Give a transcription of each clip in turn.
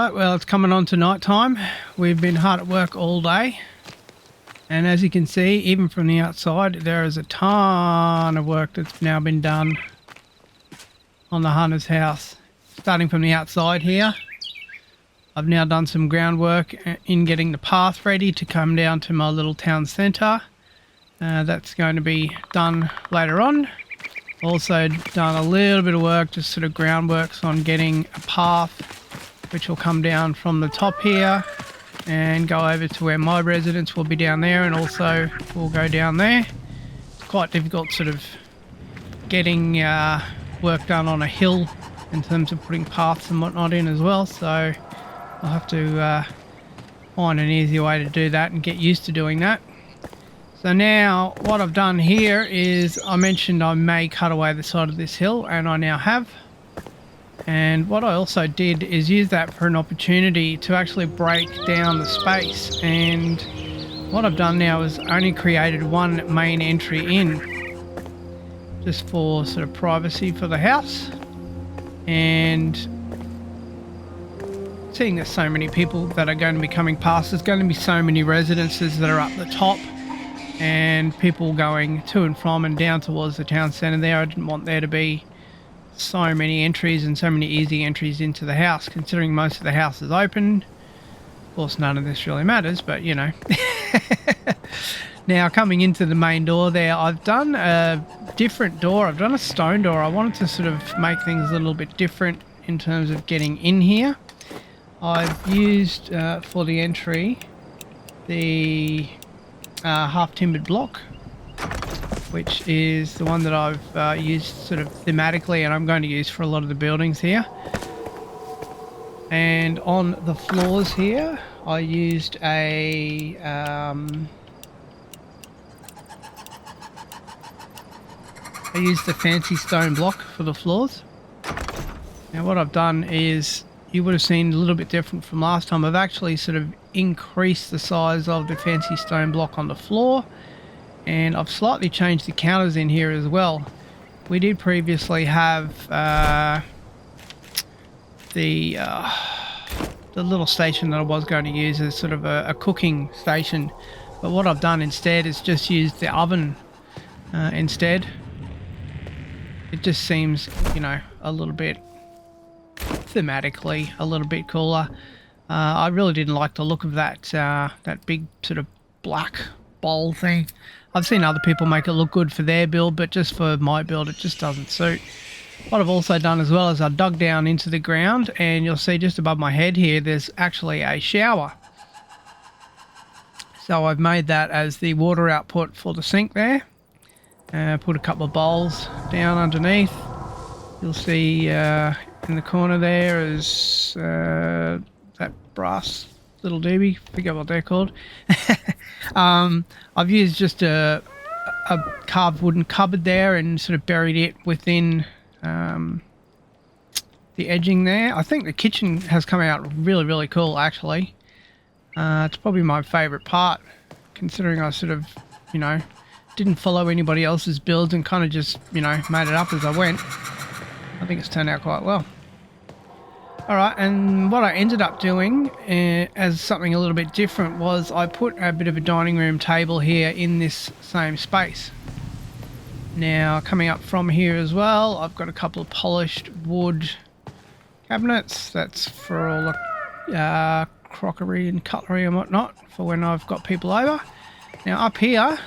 Right, well, it's coming on to night time. We've been hard at work all day, and as you can see, even from the outside, there is a ton of work that's now been done on the hunter's house. Starting from the outside here, I've now done some groundwork in getting the path ready to come down to my little town centre. That's going to be done later on. Also done a little bit of work, just sort of groundworks on getting a path which will come down from the top here and go over to where my residence will be down there, and also will go down there. It's quite difficult sort of getting work done on a hill in terms of putting paths and whatnot in as well, so I'll have to find an easier way to do that and get used to doing that. So now what I've done here is, I mentioned I may cut away the side of this hill, and I now have. And what I also did is use that for an opportunity to actually break down the space. And what I've done now is only created one main entry in, just for sort of privacy for the house. And seeing there's so many people that are going to be coming past, there's going to be so many residences that are up the top and people going to and from and down towards the town centre there. I didn't want there to be so many entries and so many easy entries into the house, considering most of the house is open. Of course, none of this really matters, but you know. Now, coming into the main door there, I've done a different door. I've done a stone door. I wanted to sort of make things a little bit different in terms of getting in here. I've used for the entry the half timbered block, which is the one that I've used sort of thematically, and I'm going to use for a lot of the buildings here. And on the floors here, I used a the fancy stone block for the floors. Now what I've done is, you would have seen a little bit different from last time. I've actually sort of increased the size of the fancy stone block on the floor, and I've slightly changed the counters in here as well. We did previously have the little station that I was going to use as sort of a cooking station, but what I've done instead is just used the oven instead. It just seems, you know, a little bit thematically a little bit cooler. I really didn't like the look of that that big sort of black bowl thing. I've seen other people make it look good for their build, but just for my build it just doesn't suit. What I've also done as well is I dug down into the ground, and you'll see just above my head here there's actually a shower. So I've made that as the water output for the sink there. Put a couple of bowls down underneath. You'll see in the corner there is that brass little doobie, forget what they're called. I've used just a carved wooden cupboard there and sort of buried it within the edging there. I think the kitchen has come out really cool actually. It's probably my favourite part, considering I sort of, you know, didn't follow anybody else's builds and kind of just, you know, made it up as I went. I think it's turned out quite well. Alright, and what I ended up doing as something a little bit different was I put a bit of a dining room table here in this same space. Now, coming up from here as well, I've got a couple of polished wood cabinets. That's for all the crockery and cutlery and whatnot for when I've got people over. Now up here,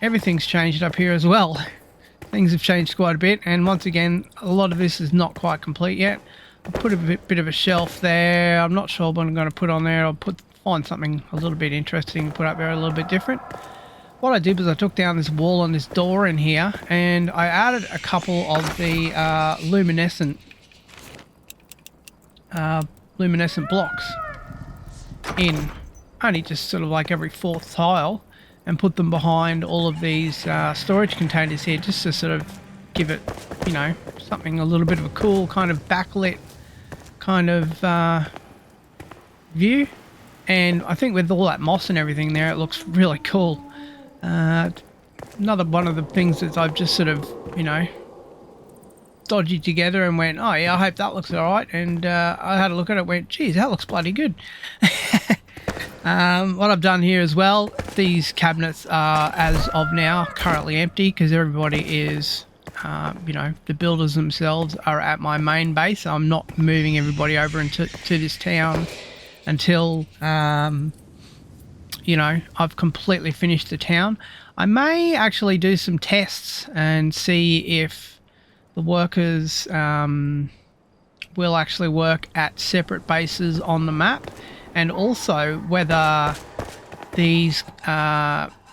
everything's changed up here as well. Things have changed quite a bit, and once again, a lot of this is not quite complete yet. I'll put a bit of a shelf there. I'm not sure what I'm going to put on there. I'll find something a little bit interesting to put up there, a little bit different. What I did was I took down this wall on this door in here, and I added a couple of the luminescent blocks in, only just sort of like every fourth tile, and put them behind all of these storage containers here, just to sort of give it, you know, something a little bit of a cool kind of backlit kind of view. And I think with all that moss and everything there, it looks really cool. Another one of the things that I've just sort of, you know, dodgy together and went, oh yeah, I hope that looks all right. And I had a look at it and went, geez, that looks bloody good. What I've done here as well, these cabinets are, as of now, currently empty because everybody is, you know, the builders themselves are at my main base. I'm not moving everybody over into this town until, you know, I've completely finished the town. I may actually do some tests and see if the workers will actually work at separate bases on the map, and also whether these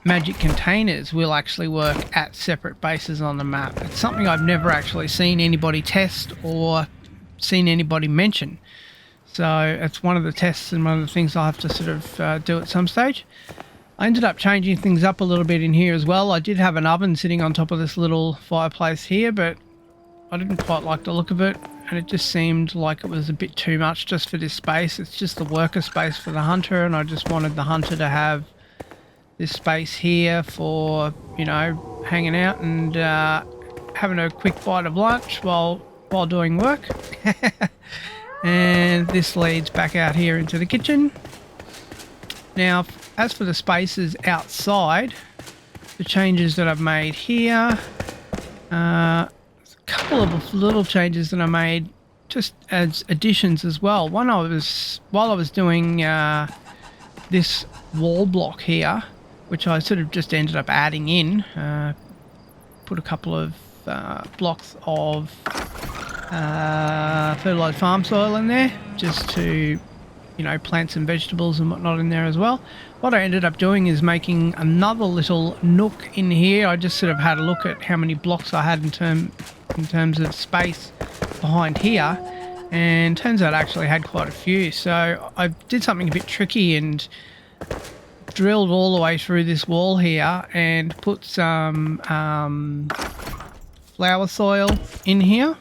magic containers will actually work at separate bases on the map. It's something I've never actually seen anybody test or seen anybody mention. So it's one of the tests and one of the things I'll have to sort of do at some stage. I ended up changing things up a little bit in here as well. I did have an oven sitting on top of this little fireplace here, but I didn't quite like the look of it, and it just seemed like it was a bit too much just for this space. It's just the worker space for the hunter, and I just wanted the hunter to have this space here for, you know, hanging out and having a quick bite of lunch while doing work. And this leads back out here into the kitchen. Now, as for the spaces outside, the changes that I've made here, a couple of little changes that I made just as additions as well. One, while I was doing this wall block here, which I sort of just ended up adding in, put a couple of blocks of fertilised farm soil in there just to, you know, plant some vegetables and whatnot in there as well. What I ended up doing is making another little nook in here. I just sort of had a look at how many blocks I had in terms of space behind here, and turns out I actually had quite a few. So I did something a bit tricky and drilled all the way through this wall here and put some flower soil in here,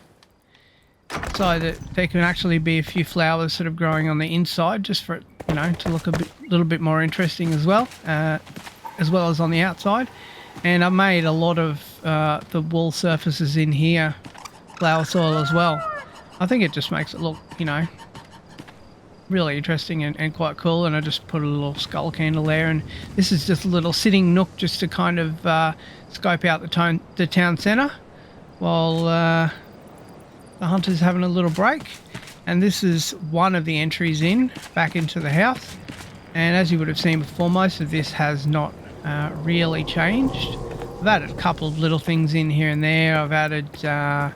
so that there can actually be a few flowers sort of growing on the inside, just for it, you know, to look little bit more interesting as well as on the outside. And I made a lot of the wall surfaces in here flower soil as well. I think it just makes it look, you know, really interesting and quite cool. And I just put a little skull candle there, and this is just a little sitting nook just to kind of scope out the town centre while the hunter's having a little break. And this is one of the entries back into the house, and as you would have seen before, most of this has not really changed. I've added a couple of little things in here and there. I've added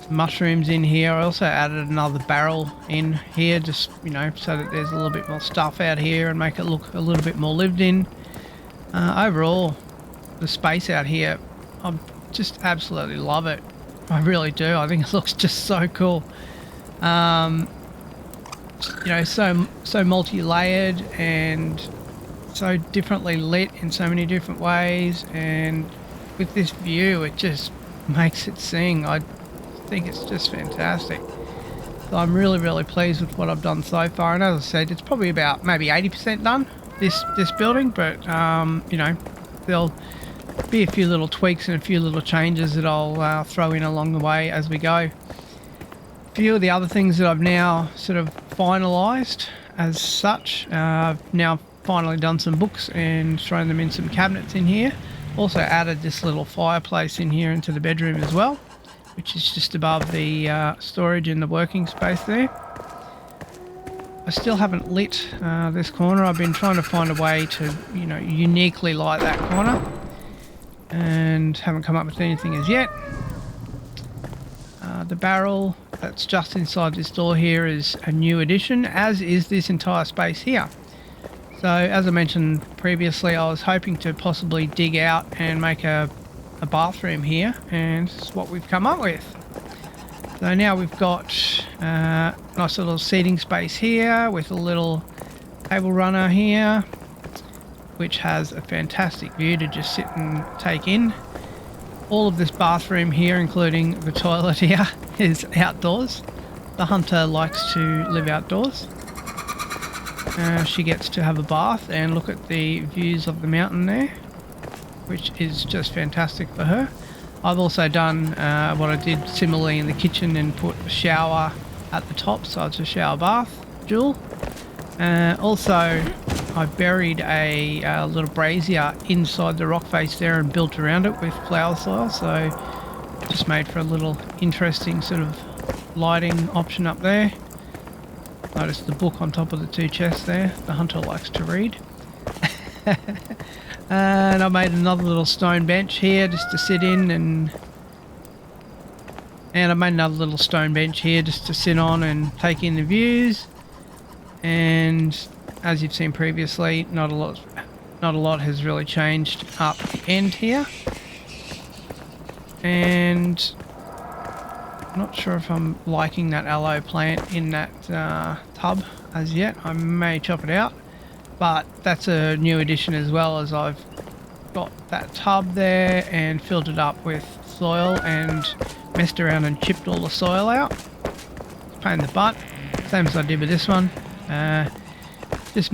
mushrooms in here. I also added another barrel in here, just, you know, so that there's a little bit more stuff out here and make it look a little bit more lived in. Overall, the space out here, I just absolutely love it. I really do. I think it looks just so cool. You know, so multi-layered and so differently lit in so many different ways, and with this view it just makes it sing. I think it's just fantastic. So I'm really pleased with what I've done so far, and as I said, it's probably about maybe 80% done, this building, but you know, there'll be a few little tweaks and a few little changes that I'll throw in along the way as we go. A few of the other things that I've now sort of finalised as such, I've now finally done some books and thrown them in some cabinets in here. Also added this little fireplace in here into the bedroom as well, which is just above the storage and the working space there. I still haven't lit this corner. I've been trying to find a way to, you know, uniquely light that corner, and haven't come up with anything as yet. The barrel that's just inside this door here is a new addition, as is this entire space here. So as I mentioned previously, I was hoping to possibly dig out and make a bathroom here, and this is what we've come up with. So now we've got a nice little seating space here with a little table runner here, which has a fantastic view to just sit and take in. All of this bathroom here, including the toilet here, is outdoors. The hunter likes to live outdoors. She gets to have a bath and look at the views of the mountain there, which is just fantastic for her. I've also done what I did similarly in the kitchen and put a shower at the top, so it's a shower bath dual. Also, I buried a little brazier inside the rock face there and built around it with flower soil, so just made for a little interesting sort of lighting option up there. Notice the book on top of the two chests there. The hunter likes to read. And I made another little stone bench here just to sit in, and I made another little stone bench here just to sit on and take in the views. And as you've seen previously, not a lot has really changed up the end here. And I'm not sure if I'm liking that aloe plant in that tub as yet. I may chop it out, but that's a new addition as well, as I've got that tub there and filled it up with soil and messed around and chipped all the soil out. Pain in the butt, same as I did with this one. Just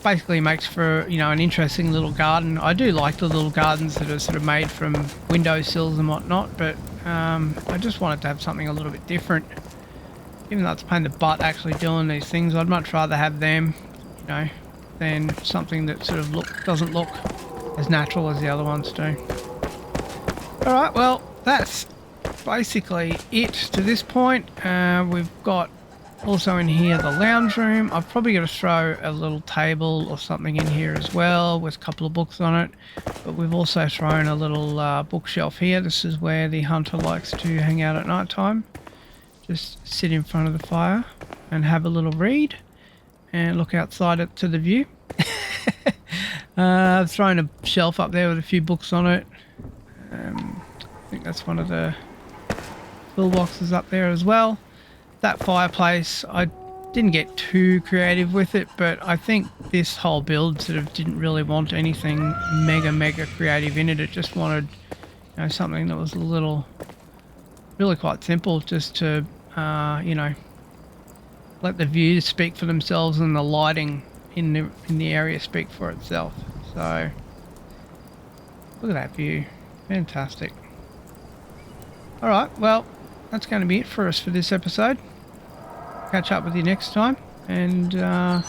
basically makes for, you know, an interesting little garden. I do like the little gardens that are sort of made from windowsills and whatnot, but I just wanted to have something a little bit different. Even though it's a pain in the butt actually doing these things, I'd much rather have them, you know, than something that sort of doesn't look as natural as the other ones do. Alright, well, that's basically it to this point. We've got also in here the lounge room. I've probably got to throw a little table or something in here as well with a couple of books on it. But we've also thrown a little bookshelf here. This is where the hunter likes to hang out at night time. Just sit in front of the fire and have a little read and look outside to the view. I've thrown a shelf up there with a few books on it. I think that's one of the toolboxes up there as well. That fireplace, I didn't get too creative with it, but I think this whole build sort of didn't really want anything mega creative in it. It just wanted, you know, something that was a little, really quite simple, just to, you know, let the views speak for themselves and the lighting in the area speak for itself. So look at that view, fantastic. All right, well, that's going to be it for us for this episode. Catch up with you next time, and we'll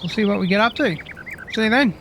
see what we get up to. See you then.